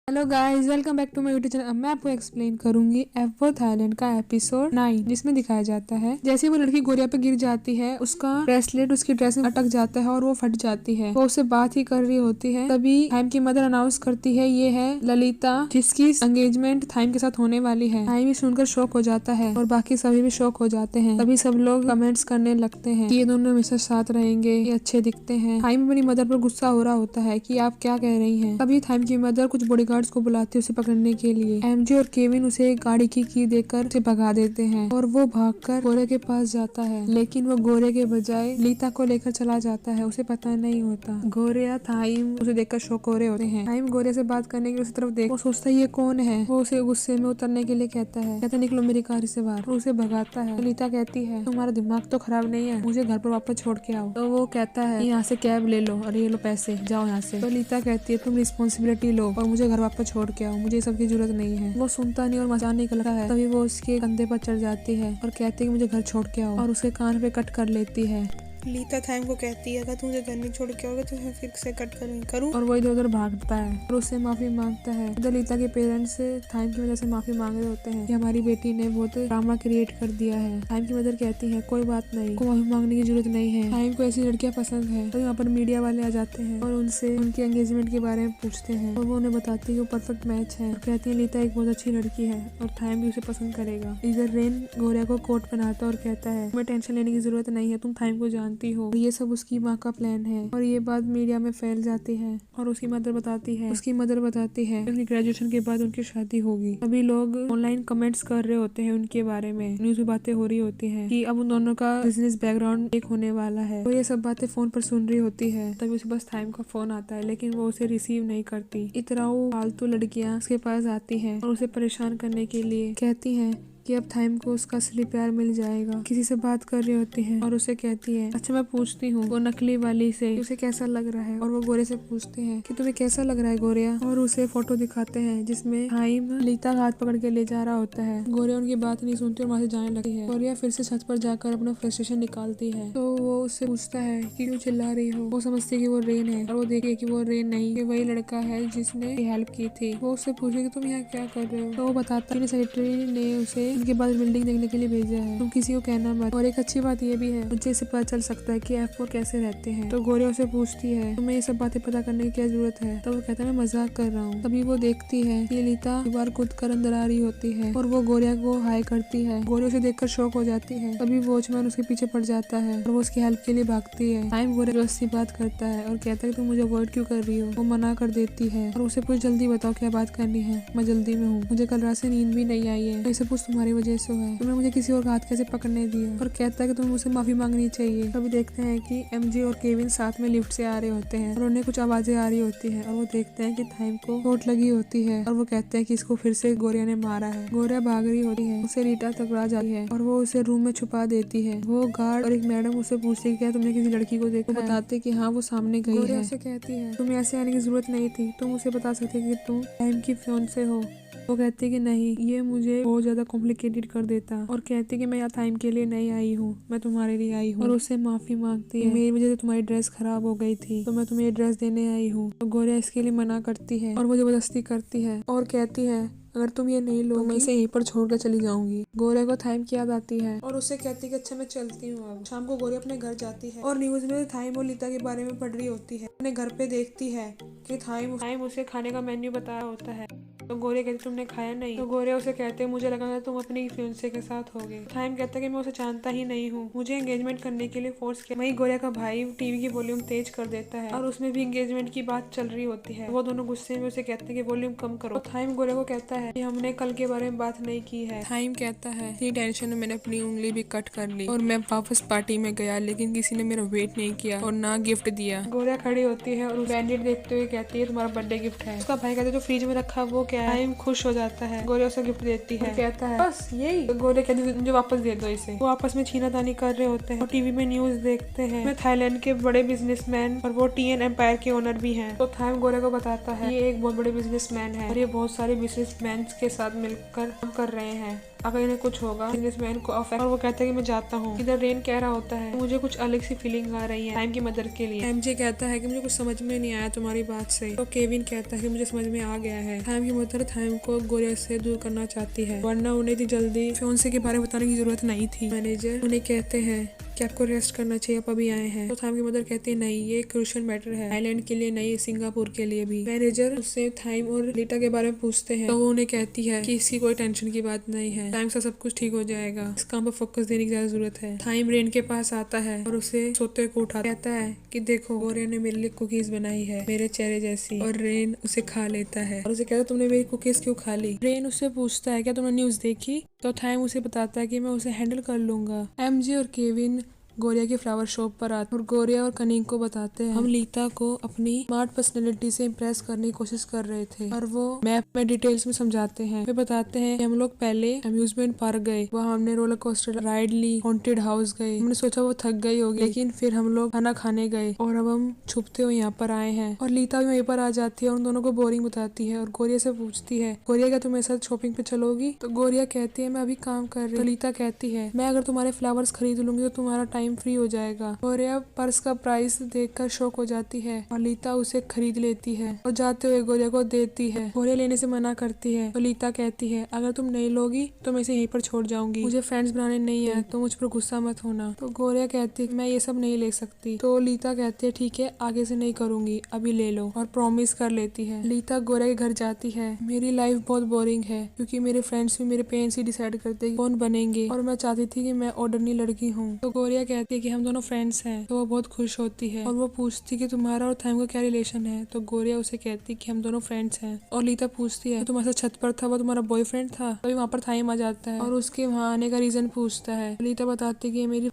Hello guys, welcome back to my YouTube channel. मैं आपको explain करूंगी F4 थाईलैंड का एपिसोड 9, जिसमें दिखाया जाता है जैसे वो लड़की गोरिया पे गिर जाती है, उसका ब्रेसलेट उसकी ड्रेस में अटक जाता है और वो फट जाती है। वो उससे बात ही कर रही होती है, तभी थाइम की मदर अनाउंस करती है ये है ललिता, जिसकी एंगेजमेंट थाइम के साथ होने वाली है। थाइम सुनकर शॉक हो जाता है और बाकी सभी भी शॉक हो जाते हैं। तभी सब लोग कमेंट्स करने लगते हैं कि ये दोनों हमेशा साथ रहेंगे, ये अच्छे दिखते हैं। थाइम अपनी मदर पर गुस्सा हो रहा होता है कि आप क्या कह रही हैं। तभी थाइम की मदर कुछ बॉडीगार्ड्स को बुलाते हैं उसे पकड़ने के लिए। एमजे और केविन उसे गाड़ी की देकर उसे भगा देते हैं और वो भागकर गोरे के पास जाता है, लेकिन वो गोरे के बजाय लीता को लेकर चला जाता है। उसे पता नहीं होता। गोरे या थाइम उसे देखकर शॉक हो रहे होते हैं। थाइम गोरे से बात करने के लिए उसी तरफ देख, वो सोचता है ये कौन है। वो उसे गुस्से में उतरने के लिए कहता है निकलो मेरी कार से बाहर। उसे भगाता है। तो लीता कहती है तुम्हारा दिमाग तो खराब नहीं है, मुझे घर पर वापस छोड़ के आओ। तो वो कहता है यहाँ से कैब ले लो और ये लो पैसे, जाओ यहाँ से। तो लीता कहती है तुम रिस्पॉन्सिबिलिटी लो और मुझे घर वापस छोड़ के आओ, मुझे ये सब की जरूरत नहीं है। वो सुनता नहीं और मजाक नहीं करता है। तभी वो उसके कंधे पर चढ़ जाती है और कहती है कि मुझे घर छोड़ के आओ, और उसके कान पे कट कर लेती है। लीता थाइम को कहती है अगर तू मुझे घर नहीं छोड़ के आओगे तो मैं फिर से कट करूँ। और वो इधर उधर भागता है और उससे माफी मांगता है। इधर लीता के पेरेंट्स थाइम की वजह से माफी मांग रहे होते हैं कि हमारी बेटी ने बहुत ड्रामा क्रिएट कर दिया है। थाइम की मदर कहती है कोई बात नहीं, को माफी मांगने की जरूरत नहीं है, थाइम को ऐसी लड़कियां पसंद है। तो यहाँ पर मीडिया वाले आ जाते हैं और उनसे उनके एंगेजमेंट के बारे में पूछते हैं और वो उन्हें बताती है कि वो परफेक्ट मैच है और कहती है लीता एक बहुत अच्छी लड़की है और थाइम भी उसे पसंद करेगा। इधर रेन गोरिया को कोट पहनाता और कहता है तुम्हें टेंशन लेने की जरूरत नहीं है, तुम थाइम को जानती हो। ये सब उसकी माँ का प्लान है और ये बात मीडिया में फैल जाती है और उसकी मदर बताती है उनकी ग्रेजुएशन के बाद उनकी शादी होगी। अभी लोग ऑनलाइन कमेंट्स कर रहे होते हैं उनके बारे में, न्यूज में बातें हो रही होती हैं कि अब उन दोनों का बिजनेस बैकग्राउंड एक होने वाला है। तो ये सब बातें फोन पर सुन रही होती है। तभी उसे बस थाइम का फोन आता है, लेकिन वो उसे रिसीव नहीं करती। इतना फालतू लड़कियां उसके पास आती हैं और उसे परेशान करने के लिए कहती हैं कि अब थाइम को उसका असली प्यार मिल जाएगा। किसी से बात कर रही होती है और उसे कहती है अच्छा मैं पूछती हूँ वो नकली वाली से उसे कैसा लग रहा है। और वो गोरे से पूछते हैं कि तुम्हें कैसा लग रहा है गोरिया, और उसे फोटो दिखाते हैं जिसमें थाइम लीता का हाथ पकड़ के ले जा रहा होता है। गोरिया उनकी बात नहीं सुनती और वहां से जाने लगती है। गोरिया फिर से छत पर जाकर अपना फ्रस्ट्रेशन निकालती है। तो वो उससे पूछता है कि क्यों चिल्ला रही हो। वो समझती है कि वो रेन है और वो देखिए कि वो रेन नहीं, कि वही लड़का है जिसने हेल्प की थी। वो उससे पूछे कि तुम यहाँ क्या कर रहे हो। तो वो बताता है कि सेक्रेटरी ने उसे उनके बाद बिल्डिंग देखने के लिए भेजा है, तुम किसी को कहना मत। और एक अच्छी बात ये भी है मुझे इससे पता चल सकता है कि F4 कैसे रहते हैं। तो गोरिया उसे पूछती है तुम्हें ये सब बातें पता करने की क्या जरूरत है। तो वो कहता है मैं मजाक कर रहा हूँ। तभी वो देखती है कि लीता दीवार कूद कर अंदर आ रही होती है और वो गोरिया को हाई करती है। गोरिया उसे देखकर शॉक हो जाती है। तभी वॉचमैन उसके पीछे पड़ जाता है और वो उसकी हेल्प के लिए भागती है। टाइम गोरिया से बात करता है और कहता है तुम मुझे अवॉइड क्यों कर रही हो। वो मना कर देती है और उसे कुछ जल्दी बताओ क्या बात करनी है, मैं जल्दी में हूँ, मुझे कल रात से नींद भी नहीं आई है, ऐसे कुछ तुम्हारी वजह से है, तुमने मुझे किसी और का हाथ कैसे पकड़ने दिया। और कहता है कि तुम्हें मुझसे माफी मांगनी चाहिए। तभी देखते हैं कि एमजे और केविन साथ में लिफ्ट से आ रहे होते हैं और उन्हें कुछ आवाजें आ रही होती है और वो देखते हैं कि थाइम को चोट लगी होती है और वो कहते हैं कि इसको फिर से गोरिया ने मारा है। गोरिया भाग रही होती है, उसे रीटा टकरा जाती है और वो उसे रूम में छुपा देती है। वो गार्ड और एक मैडम उसे पूछती है क्या तुमने किसी लड़की को देखा। बताते कि हाँ वो सामने गई है। उसे कहती है तुम्हें ऐसे आने की जरूरत नहीं थी, तुम उसे बता सकते कि तुम टाइम की फियांसे हो। वो कहती है कि नहीं, ये मुझे बहुत ज्यादा कॉम्प्लिकेटेड कर देता। और कहती है कि मैं यहाँ टाइम के लिए नहीं आई हूँ, मैं तुम्हारे लिए आई हूँ। और उससे माफी मांगती है मेरी वजह से तुम्हारी ड्रेस खराब हो गई थी तो मैं तुम्हें ये ड्रेस देने आई हूँ। तो गोरिया इसके लिए मना करती है और वो जबरदस्ती करती है और कहती है अगर तुम ये नहीं लो तो मैं इसे यहीं पर छोड़ कर चली जाऊंगी। गोरिया को थाइम की याद आती है और उससे कहती है कि अच्छा मैं चलती हूँ। अब शाम को गोरिया अपने घर जाती है और न्यूज में थाइम और लीता के बारे में पढ़ रही होती है। अपने घर पे देखती है कि थाइम उसे खाने का मेन्यू बताया होता है। तो गोरिया कहती तुमने खाया नहीं। तो गोरिया उसे कहते हैं मुझे लगा था तुम अपनी फियांसे के साथ होगे। थाइम कहता है कि मैं उसे जानता ही नहीं हूँ, मुझे एंगेजमेंट करने के लिए फोर्स किया। वहीं गोरिया का भाई टीवी की वॉल्यूम तेज कर देता है और उसमें भी एंगेजमेंट की बात चल रही होती है। वो दोनों गुस्से में उसे कहते हैं कि वॉल्यूम कम करो। तो थाइम गोरिया को कहता है कि हमने कल के बारे में बात नहीं की है। थाइम कहता है इतनी टेंशन में मैंने अपनी उंगली भी कट कर ली और मैं वापस पार्टी में गया, लेकिन किसी ने मेरा वेट नहीं किया और ना गिफ्ट दिया। गोरिया खड़ी होती है और बैंडेड देखते हुए कहती है तुम्हारा बर्थडे गिफ्ट है। उसका भाई कहता है जो फ्रिज में रखा वो क्या क्या है। टाइम खुश हो जाता है, गोरिया उसे गिफ्ट देती है, कहता है बस यही। तो गोरिया कहती है मुझे वापस दे दो इसे। वो आपस में छीनातानी कर रहे होते हैं और टीवी में न्यूज देखते हैं। थाईलैंड के बड़े बिजनेसमैन और वो TN एम्पायर के ओनर भी हैं। तो थाइम गोरिया को बताता है ये एक बहुत बड़े बिजनेसमैन है और ये बहुत सारे बिजनेसमैन के साथ मिलकर काम कर रहे हैं, अगर इन्हें कुछ होगा बिजनेसमैन को अफेक्ट। और वो कहता है कि मैं जाता हूँ। इधर रेन कह रहा होता है मुझे कुछ अलग सी फीलिंग आ रही है टाइम की मदर के लिए। MJ कहता है कि मुझे कुछ समझ में नहीं आया तुम्हारी बात से। तो केविन कहता है कि मुझे समझ में आ गया है, टाइम की मदर टाइम को गोरिया से दूर करना चाहती है, वरना उन्हें इतनी जल्दी फियांसे के बारे में बताने की जरूरत नहीं थी। मैनेजर उन्हें कहते हैं कि आपको रेस्ट करना चाहिए, आप अभी आए हैं। तो थाइम की मदर कहती है नहीं, ये क्रूशियल मैटर है, आइलैंड के लिए नहीं, सिंगापुर के लिए भी। मैनेजर उससे थाइम और लीटा के बारे में पूछते हैं तो वो उन्हें कहती है कि इसकी कोई टेंशन की बात नहीं है, टाइम से सब कुछ ठीक हो जाएगा, इस काम पर फोकस देने की ज्यादा जरूरत है। थाइम रेन के पास आता है और उसे सोते को उठा कहता है कि देखो गोरिया ने मेरे लिए कुकीज बनाई है मेरे चेहरे जैसी, और रेन उसे खा लेता है और उसे कहता है तुमने मेरी कुकीज क्यों खा ली। रेन उससे पूछता है क्या तुमने न्यूज देखी। तो थाइम उसे बताता है कि मैं उसे हैंडल कर लूंगा। MJ और केविन गोरिया की फ्लावर शॉप पर आते और गोरिया और कनिंग को बताते हैं हम लीता को अपनी स्मार्ट पर्सनैलिटी से इम्प्रेस करने की कोशिश कर रहे थे, और वो मैप में डिटेल्स में समझाते हैं। वे बताते हैं कि हम लोग पहले अम्यूजमेंट पार्क गए, वहाँ हमने रोलर कोस्टर राइड ली, हॉन्टेड हाउस गए, हमने सोचा वो थक गई होगी, लेकिन फिर हम लोग खाना खाने गए और अब हम छुपते हुए यहाँ पर आए हैं। और लीता भी वहीं पर आ जाती है और उन दोनों को बोरिंग बताती है और गोरिया से पूछती है गोरिया क्या तुम मेरे साथ शॉपिंग पे चलोगी। तो गोरिया कहती है मैं अभी काम कर रही हूँ। तो लीता कहती है मैं अगर तुम्हारे फ्लावर्स खरीद लूंगी तो तुम्हारा टाइम फ्री हो जाएगा। गोरिया पर्स का प्राइस देखकर शॉक हो जाती है और लीता उसे खरीद लेती है और जाते हुए गोरिया को देती है। गोरिया लेने से मना करती है तो लीता कहती है अगर तुम नहीं लोगी तो मैं इसे यहीं पर छोड़ जाऊंगी, मुझे फ्रेंड्स बनाने नहीं है तो मुझ पर गुस्सा मत होना। तो गोरिया कहती है मैं ये सब नहीं ले सकती। तो लीता कहती है ठीक है आगे से नहीं करूंगी, अभी ले लो, और प्रॉमिस कर लेती है। लीता गोरिया के घर जाती है। मेरी लाइफ बहुत बोरिंग है क्योंकि मेरे फ्रेंड्स भी मेरे पेरेंट्स ही डिसाइड करते हैं कौन बनेंगे और मैं चाहती थी कि मैं ऑर्डिनरी लड़की हूँ। तो गोरिया कहती है कि हम दोनों फ्रेंड्स हैं। तो वो बहुत खुश होती है और वो पूछती कि तुम्हारा और थाइम का क्या रिलेशन है। तो गोरिया उसे कहती कि हम दोनों फ्रेंड्स हैं। और लीता पूछती है तुम्हारे साथ छत पर था वो तुम्हारा बॉयफ्रेंड था। तभी वहाँ पर थाइम आ जाता है और उसके वहाँ आने का रीजन पूछता है। लीता बताती है कि मेरी,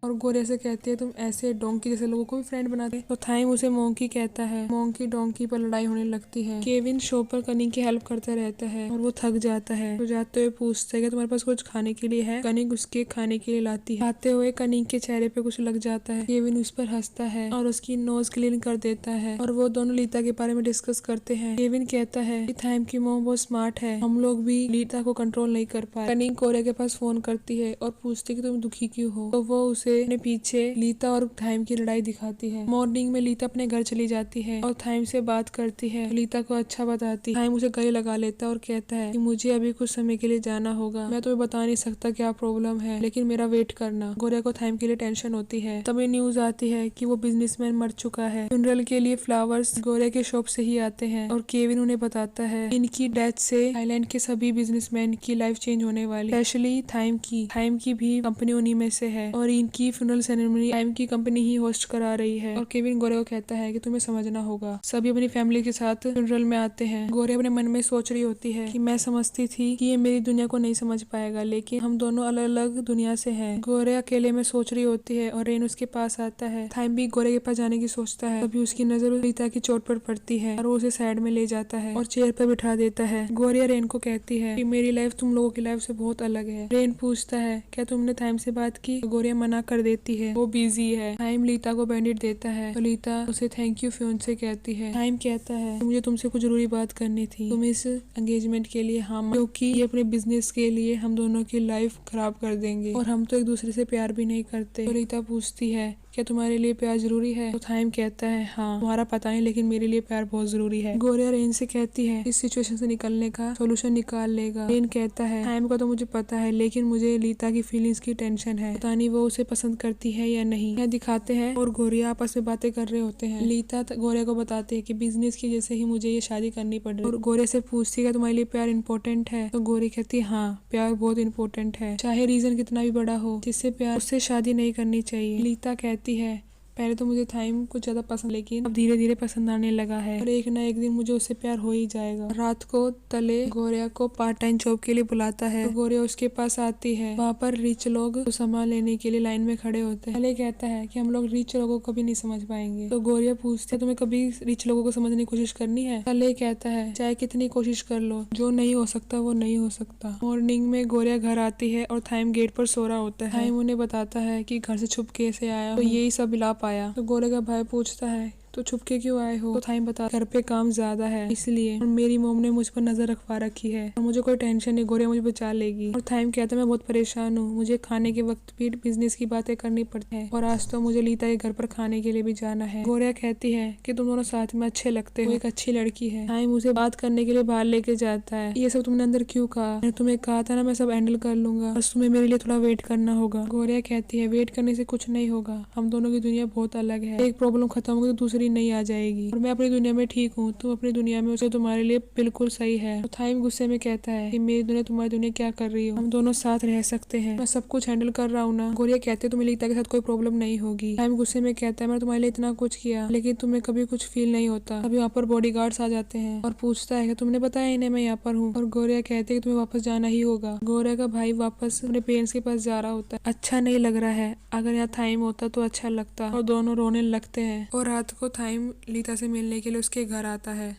और गोरिया से कहती है तुम ऐसे डोंकी जैसे लोगों को भी फ्रेंड बनाते। तो थाइम उसे मोंकी कहता है। मोंकी डोंकी पर लड़ाई होने लगती है। केविन शो पर कनिंग की हेल्प करता रहता है और वो थक जाता है। तो जाते हुए पूछता है कि तुम्हारे पास कुछ खाने के लिए है। कनिंग उसके खाने के लिए लाती है। आते हुए कनिंग के चेहरे पे कुछ लग जाता है। केविन उस पर हंसता है और उसकी नोज क्लीन कर देता है और वो दोनों लीता के बारे में डिस्कस करते हैं। केविन कहता है कि थाइम की मोम बहुत स्मार्ट है, हम लोग भी लीता को कंट्रोल नहीं कर पाए। कनिंग गोरिया के पास फोन करती है और पूछती है कि तुम दुखी क्यों हो। तो वो उसे अपने पीछे लीता और थाइम की लड़ाई दिखाती है। मॉर्निंग में लीता अपने घर चली जाती है और थाइम से बात करती है। लीता को अच्छा बताती। थाइम उसे गले लगा लेता है और कहता है कि मुझे अभी कुछ समय के लिए जाना होगा, मैं तुम्हें बता नहीं सकता क्या प्रॉब्लम है, लेकिन मेरा वेट करना। गोरिया को थाइम के लिए टेंशन होती है। तभी न्यूज आती है कि वो बिजनेसमैन मर चुका है। फ्यूनरल के लिए फ्लावर्स गोरिया के शॉप से ही आते हैं और केविन उन्हें बताता है इनकी डेथ से आइलैंड के सभी बिजनेसमैन की लाइफ चेंज होने वाली, स्पेशली थाइम की भी कंपनी उन्हीं में से है और इनकी फ्यूनरल सेरेमनी टाइम की कंपनी ही होस्ट करा रही है। और केविन गोरिया को कहता है कि तुम्हें समझना होगा। सभी अपनी फैमिली के साथ फ्यूनरल में आते हैं। गोरिया अपने मन में सोच रही होती है कि मैं समझती थी कि ये मेरी दुनिया को नहीं समझ पाएगा, लेकिन हम दोनों अलग अलग दुनिया से हैं। गोरिया अकेले में सोच रही होती है और रेन उसके पास आता है। थाइम भी गोरिया के पास जाने की सोचता है। तभी उसकी नजर रीता की चोट पर पड़ती है और वो उसे साइड में ले जाता है और चेयर पर बिठा देता है। गोरिया रेन को कहती है कि मेरी लाइफ तुम लोगों की लाइफ से बहुत अलग है। रेन पूछता है क्या तुमने थाइम से बात की। गोरिया मना कर देती है, वो बिजी है। टाइम लीता को बैंडेज देता है तो लीता उसे थैंक यू फियांसे कहती है। टाइम कहता है मुझे तुमसे कुछ जरूरी बात करनी थी, तुम इस एंगेजमेंट के लिए हाँ, क्योंकि ये अपने बिजनेस के लिए हम दोनों की लाइफ खराब कर देंगे और हम तो एक दूसरे से प्यार भी नहीं करते। तो लीता पूछती है क्या तुम्हारे लिए प्यार जरूरी है। तो थाइम कहता है हाँ, तुम्हारा पता नहीं लेकिन मेरे लिए प्यार बहुत जरूरी है। गोरिया रेन से कहती है इस सिचुएशन से निकलने का सोल्यूशन निकाल लेगा। रेन कहता है थाइम का तो मुझे पता है लेकिन मुझे लीता की फीलिंग्स की टेंशन है, पता नहीं वो उसे पसंद करती है या नहीं। यह दिखाते हैं और गोरिया आपस में बातें कर रहे होते हैं। लीता गोरिया को बताते है कि बिजनेस की वजह से ही मुझे ये शादी करनी पड़ रही है। और गोरिया से पूछती है तुम्हारे लिए प्यार इंपॉर्टेंट है। तो गोरी कहती है हाँ, प्यार बहुत इंपॉर्टेंट है, चाहे रीजन कितना भी बड़ा हो, जिससे प्यार उससे शादी नहीं करनी चाहिए। लीता कहती है पहले तो मुझे थाइम कुछ ज्यादा पसंद, लेकिन अब धीरे धीरे पसंद आने लगा है और एक ना एक दिन मुझे उससे प्यार हो ही जाएगा। रात को तले गोरिया को पार्ट टाइम जॉब के लिए बुलाता है तो गोरिया उसके पास आती है। वहाँ पर रिच लोग तो सामान लेने के लिए लाइन में खड़े होते हैं। तले कहता है कि हम लोग रिच लोगों को कभी नहीं समझ पाएंगे। तो गोरिया पूछते है तुम्हें कभी रिच लोगों को समझने की कोशिश करनी है? तले कहता है चाहे कितनी कोशिश कर लो, जो नहीं हो सकता वो नहीं हो सकता। मॉर्निंग में गोरिया घर आती है और थाइम गेट पर सो रहा होता है। थाइम उन्हें बताता है कि घर से छुप कैसे आया तो यही सब मिला पाया। तो गोरिया का भाई पूछता है तो छुप के क्यों आए हो? तो थाइम बता घर पे काम ज्यादा है इसलिए, और मेरी मोम ने मुझ पर नजर रखवा रखी है और मुझे कोई टेंशन नहीं, गोरिया मुझे बचा लेगी। और थाइम कहता है मैं बहुत परेशान हूँ, मुझे खाने के वक्त भी बिजनेस की बातें करनी पड़ती है और आज तो मुझे लीता के घर पर खाने के लिए भी जाना है। गोरिया कहती है कि तुम दोनों साथ में अच्छे लगते हो, एक अच्छी लड़की है। थाइम उसे बात करने के लिए बाहर लेके जाता है। ये सब तुमने अंदर क्यों कहा? मैंने तुम्हें कहा था ना मैं सब हैंडल कर लूंगा, बस तुम्हें मेरे लिए थोड़ा वेट करना होगा। गोरिया कहती है वेट करने से कुछ नहीं होगा, हम दोनों की दुनिया बहुत अलग है, एक प्रॉब्लम खत्म होगी तो दूसरी नहीं आ जाएगी और मैं अपनी दुनिया में ठीक हूँ, तुम अपनी दुनिया में, उसे तुम्हारे लिए बिल्कुल सही है। तो थाइम गुस्से में कहता है कि मेरी दुनिया तुम्हारी दुनिया क्या कर रही हो, हम दोनों साथ रह सकते हैं, मैं सब कुछ हैंडल कर रहा हूँ ना। गोरिया कहते तुम्हें लीता के साथ कोई प्रॉब्लम नहीं होगी। थाइम गुस्से में कहता है मैंने तुम्हारे लिए इतना कुछ किया लेकिन तुम्हें कभी कुछ फील नहीं होता। अभी यहाँ पर बॉडीगार्ड्स आ जाते हैं और पूछता है कि तुमने बताया इन्हें मैं यहाँ पर हूँ, और गोरिया कहते हैं कि तुम्हें वापस जाना ही होगा। गोरिया का भाई वापस अपने पेरेंट्स के पास जा रहा होता है। अच्छा नहीं लग रहा है, अगर यहाँ थाइम होता तो अच्छा लगता, और दोनों रोने लगते हैं। और रात को थाइम लीता से मिलने के लिए उसके घर आता है।